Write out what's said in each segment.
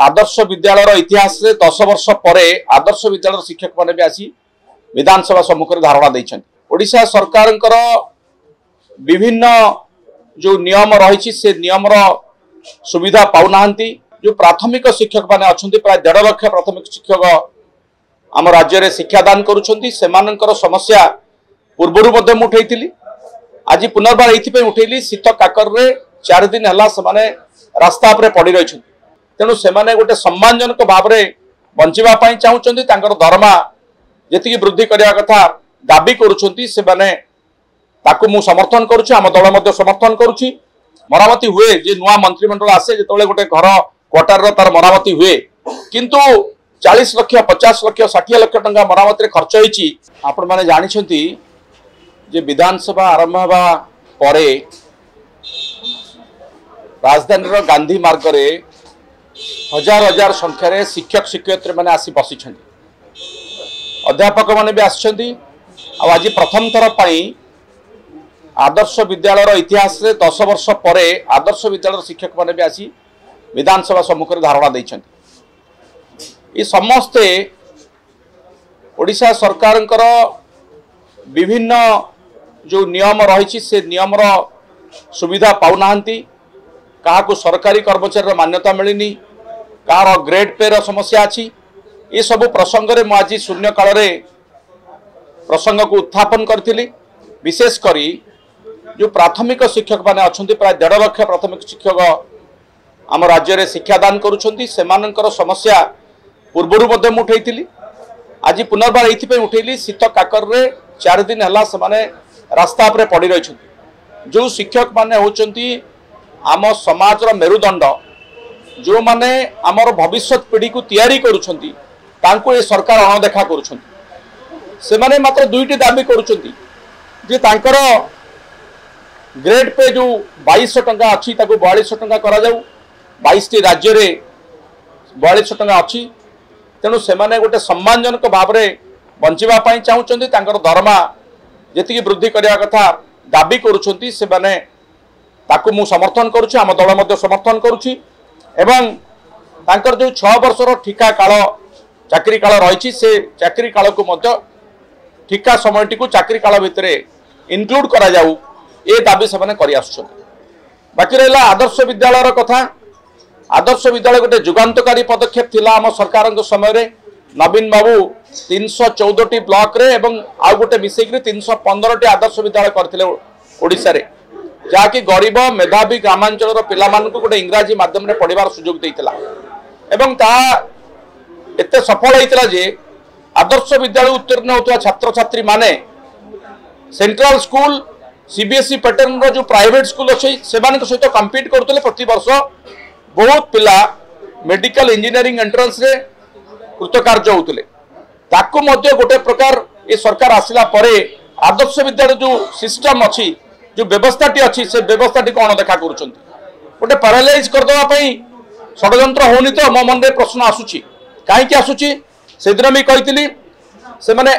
आदर्श विद्यालय इतिहास रे 10 वर्ष पर आदर्श विद्यालय शिक्षक मैंने भी आसी विधानसभा सम्मुख में धारणा देइछन। ओडिशा सरकार विभिन्न जो नियम रही से नियम सुविधा पाऊना। जो प्राथमिक शिक्षक मैंने अच्छा प्राय 1.5 लाख प्राथमिक शिक्षक आम राज्य में शिक्षादान कर समस्या पूर्वर उठे आज पुनर्बार ये उठेली शीत काकर 4 दिन है रास्ता पर पड़ रही। तेणु से गोटे सम्मानजनक भाव में बंचापी चाहते दरमा जी वृद्धि करने कथा दाबी करूँ समर्थन करुम दल समर्थन करुच्ची। मरामती हुए जे नुआ मंत्रिमंडल आसे जो गोटे घर क्वार्टर तार मरामती हुए किंतु 40 लाख 50 लाख 60 लाख टंका मरामती खर्च होती। आपण मैंने जानते जे विधानसभा आरंभ हवा परे राजधानी गांधी मार्ग रे हजार हजार संख्यार शिक्षक शिक्षयित्री मैंने आसी बसी अध्यापक मैंने भी आज प्रथम थर आदर्श विद्यालय इतिहास रे 10 वर्ष पर आदर्श विद्यालय शिक्षक मैंने भी आसी विधानसभा सम्मुख में धारणा देइछन। ये समस्ते ओडिशा सरकार विभिन्न जो नियम रही से नियम सुविधा पाऊना। क्या सरकारी कर्मचारी मान्यता मिलनी कार ग्रेड पे समस्या अच्छी ये सब प्रसंग में आज शून्य काल प्रसंग को उत्थापन करी। विशेषकर जो प्राथमिक शिक्षक मैंने अच्छा प्राय 1.5 लाख प्राथमिक शिक्षक आम राज्य में शिक्षादान कर समस्या पूर्वर उठे आज पुनर्बार ये उठेली शीत काकर 4 दिन है रास्ता पर पड़ रही। जो शिक्षक माने होचंती आम समाज मेरुदंड जो माने आमर भविष्य पीढ़ी को तैयारी करुछंती तांको ये सरकार अणदेखा करुछंती। से माने मात्र 2टी दाबी करुछंती जे तांकर ग्रेड पे जो 2200 टंका अच्छी 4200 टंका करा जाऊ। 22टी राज्य रे 4200 टंका अच्छी। तेणु से माने गोटे सम्मानजनक भाव में बंचापी चाहते दरमा जी वृद्धि करने कथा दाबी करुँच समर्थन करुच्ची। आम दल समर्थन करुच्ची एवं तांकर जो 6 वर्षर ठिका काल चाकरी काल रही से चाकरी काल को ठिका समयटी को चाकरी काल भितर इनक्लूड करा जाऊ ये दाबी से बाकी रहा आदर्श विद्यालय कथा। आदर्श विद्यालय गोटे जुगान्तकारी पदक्षेप थिला आम सरकार समय नवीन बाबू 314टी ब्लॉक रे एवं आउ गोटे मिसेक 315टी आदर्श विद्यालय करथिले ओडिशा रे जाकि गरीब मेधावी ग्रामांचल पिला मानकु गोटे इंग्राजी माध्यम रे पढ़िबार सुयोग देइतला एवं ता एते सफल होइतला जे आदर्श विद्यालय उत्तीर्ण होतवा छात्र छात्री माने सेंट्रल स्कूल सीबीएसई पैटर्न रो जो प्राइवेट स्कूल अछि सेमान के सहित कम्पीट करतले। प्रति वर्ष बहुत पिला मेडिकल इंजीनियरिंग एंट्रेंस रे कृतकार्य होतले ताकू मध्य गोटे प्रकार ये सरकार आसिला परे आदर्श विद्यालय जो सिस्टम अच्छी जो व्यवस्थाटी अच्छी से व्यवस्थाटी को अणदेखा करुछंती गोटे पैरालाइज करदेवाई षड्यंत्र होनी। तो मो मन में प्रश्न आसूची कहीं आसूची से दिन भी कही से माने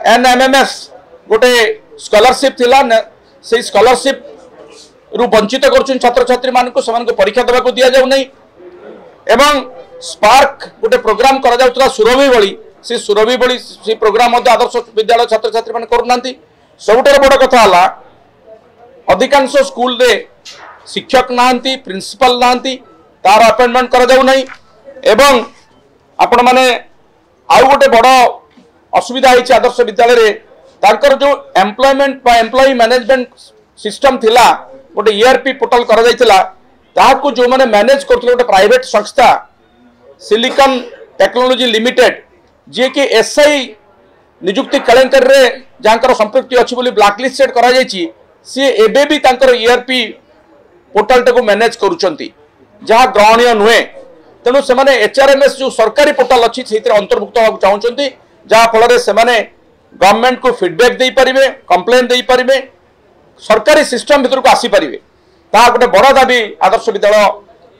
एनएमएमएस गोटे स्कॉलरशिप थिला से स्कॉलरशिप रु वंचित कर छात्र छात्री मानक परीक्षा देवाक दि जाऊ नहीं एवं स्पार्क गोटे प्रोग्राम करा जाउतला सुरभि बड़ी से सुरभि बड़ी से प्रोग्राम आदर्श विद्यालय छात्र छात्री मान करूना। सबुठार बड़ कथा है अधिकांश स्कूल रे शिक्षक नांती प्रिंसिपल नांती तार अपॉइंटमेंट करा जाऊ नहीं एवं आपण माने आउ गोटे बड़ असुविधा है आदर्श विद्यालय रे तांकर जो एम्प्लॉयमेंट बा एम्प्लॉय मैनेजमेंट सिस्टम थिला गोटे ईआरपी पोर्टल करा जायतिला ताहाकु जो माने मैनेज करथले गोटे प्राइवेट संस्था सिलिकॉन टेक्नोलॉजी लिमिटेड जे कि एसआई नियुक्ति कैलेंडर रे जानकर संपृक्ति अछि बोली ब्लैकलिस्टेड करा जायछि से एबे भी तांकर ईआरपी पोर्टल को मैनेज करूचंती जहाँ ग्रहणीय नुहे। तेणु से माने एचआरएमएस जो सरकारी पोर्टल अच्छी से अंतर्भुक्त होगा चाहते जहाँ फल से गवर्नमेंट को फीडबैक दे पारे कंप्लेन दे पारे सरकारी सिस्टम भीतर को आसीपर ता गोटे बड़ दाबी आदर्श विद्यालय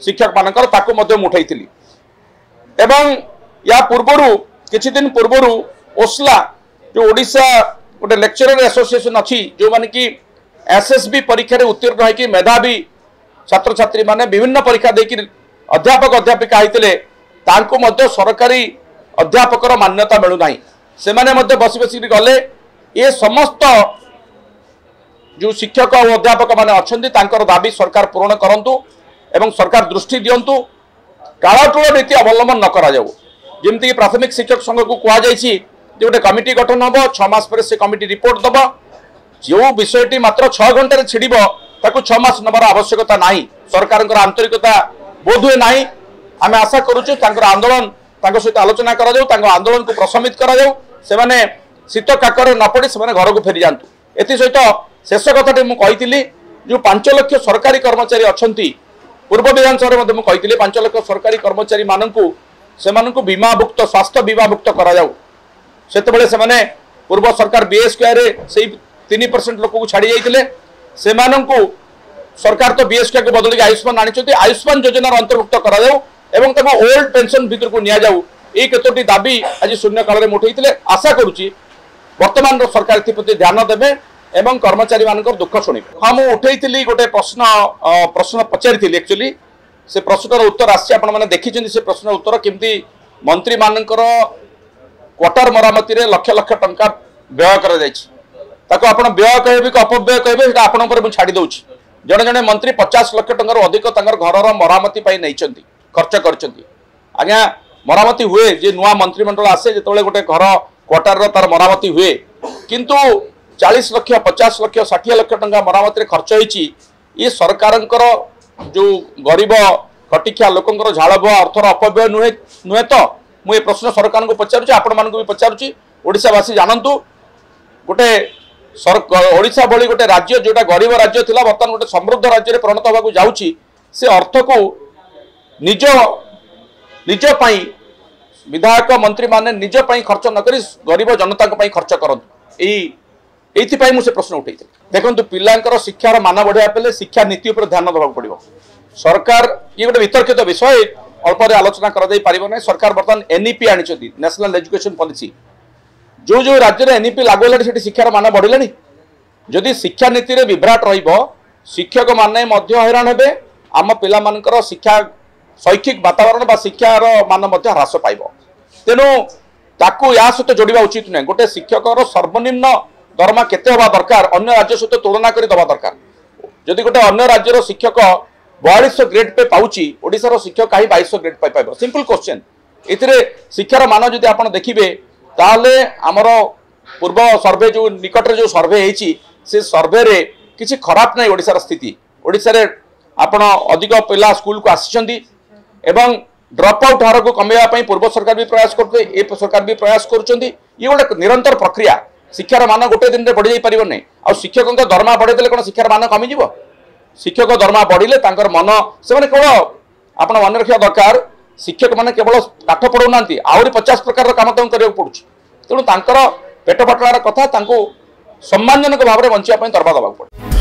शिक्षक मानकर ताकू उठाई एवं या पूर्वर किछि दिन पूर्वर ओस्ला जो ओडिशा गोटे लेक्चरर एसोसिएशन अच्छी जो माने कि एसएसबी परीक्षा उत्तीर्ण है मेधावी छात्र छात्री माने विभिन्न परीक्षा देकी अध्यापक अध्यापिका होते तांको मध्य सरकारी अध्यापकर मान्यता मिलूना से बसी बस गले ये समस्त जो शिक्षक और अध्यापक मैंने अच्छा दाबी सरकार पूरण करूँ एवं सरकार दृष्टि दिंतु कालटूल नीति अवलंबन न करा जमीक प्राथमिक शिक्षक संघ को कहुई गोटे कमिटी गठन हम 6 मास पर से कमिटी रिपोर्ट दब जो विषयटी मात्र 6 घंटे छिड़ब ताकू 6 मास नबार आवश्यकता ना सरकार आंतरिकता बोध हुए ना आम आशा करुचु आंदोलन सहित आलोचना कर आंदोलन को प्रशमित कर शीत काकर न पड़ी से घर को फेरी जातु एसत शेष कथाटी मुझे जो 5 लाख सरकारी कर्मचारी अच्छा पूर्व विधानसभा में मुझे 5 लाख सरकारी कर्मचारी मानू बीमाभुक्त स्वास्थ्य बीमाभुक्त करते से पूर्व सरकार बीएसके 3% लोक को छाड़ी जाते सरकार तो बीएसके को बदल आयुष्मान आनी आयुष्मान योजनार अंतर्भुक्त कर ओल्ड पेंशन भितर को नि जाऊ ये कतोटी दाबी आज शून्य काल में उठे आशा करुच्ची वर्तमान सरकार एप्रति ध्यान देवे एवं कर्मचारी मान दुख शुणे। हाँ मुझे उठे गोटे प्रश्न पचारि एक्चुअली से प्रश्नर उत्तर आने देखी से प्रश्न उत्तर केमती मंत्री मानकर क्वार्टर मरामती लक्ष लक्ष टंका व्यय कर व्यय कहे अपव्यय कहे आप छाड़ी दूसरी जड़े जड़े मंत्री 50 लाख टंकार अधिक घर मरामती नहीं खर्च कर आज्ञा मरामती हुए जे नुआ मंत्रिमंडल आसे जो गोटे घर क्वार्टर तार मरामती हुए किंतु 40 लाख 50 लाख 60 लाख टंका मरामती खर्च होती ये सरकार जो गरीब खटिखिया लोकंर झाड़ बुआ अर्थर अपव्यय नुहे तो मुझे प्रश्न सरकार को पचारुची आपण मानक भी पचारुची ओडिशावासी जानतु गोटे ओडिशा भली गोटे राज्य जोटा गरीब राज्य थिला बर्तमान गोटे समृद्ध राज्य परिणत होगा जाऊँगी से अर्थ को निज निज विधायक मंत्री माने निज खर्च न करी गरीब जनता खर्च करते मुझे प्रश्न उठे देखो पिलांकर शिक्षार मान बढ़िया पे शिक्षा नीति उपर ध्यान देवा पड़ो सरकार ये गोटे वितर्कित विषय अल्प आलोचना कर सरकार बर्तमान एनईपी आनी नेशनल एजुकेशन पॉलिसी जो जो राज्य में एनईपी लागू है शिक्षार मान बढ़िलानी जदि शिक्षा नीति में विभ्राट शिक्षक माने हैरान हे आम पिला शिक्षा शैक्षिक वातावरण बा शिक्षार मान ह्रास पाइब तेणु ताकू या सहित जोड़ा उचित नुहे गोटे शिक्षक सर्वनिम्न दरमा केते हवा दरकार अन्य राज्य सहित तुलना कर दवा दरकार जदि गोटे अन्य राज्यर शिक्षक 4200 ग्रेड पे पाउची ओडिशार शिक्षक कहीं 2200 ग्रेड पाइब सिंपल क्वेश्चन ए शिक्षार मान जदि आप देखिए ताहले आमर पूर्व सर्वे जो निकट जो सर्वे होती से सर्वे रे किसी खराब नहीं ओडिशार स्थिति ओडिशा रे आपण अधिक पिला स्कूल को आसी एवं ड्रप आउट हार को कमेवा पूर्व सरकार भी प्रयास करते ए सरकार भी प्रयास कर गोटे निरंतर प्रक्रिया शिक्षार मान गोटे दिन में बढ़ी जाई परिबो नहीं आ शिक्षक दरमा बढ़े कौन शिक्षार मान कमिज शिक्षक दरमा बढ़िले मन से केवल आप मन रखा दरकार शिक्षक मैंने केवल पाठ पढ़ाऊना आहरी 50 प्रकार काम करने पड़ुଛି तेणु पेट पाटलार कथा सम्मानजनक भाव में बंचापी दरबा देवा पड़े।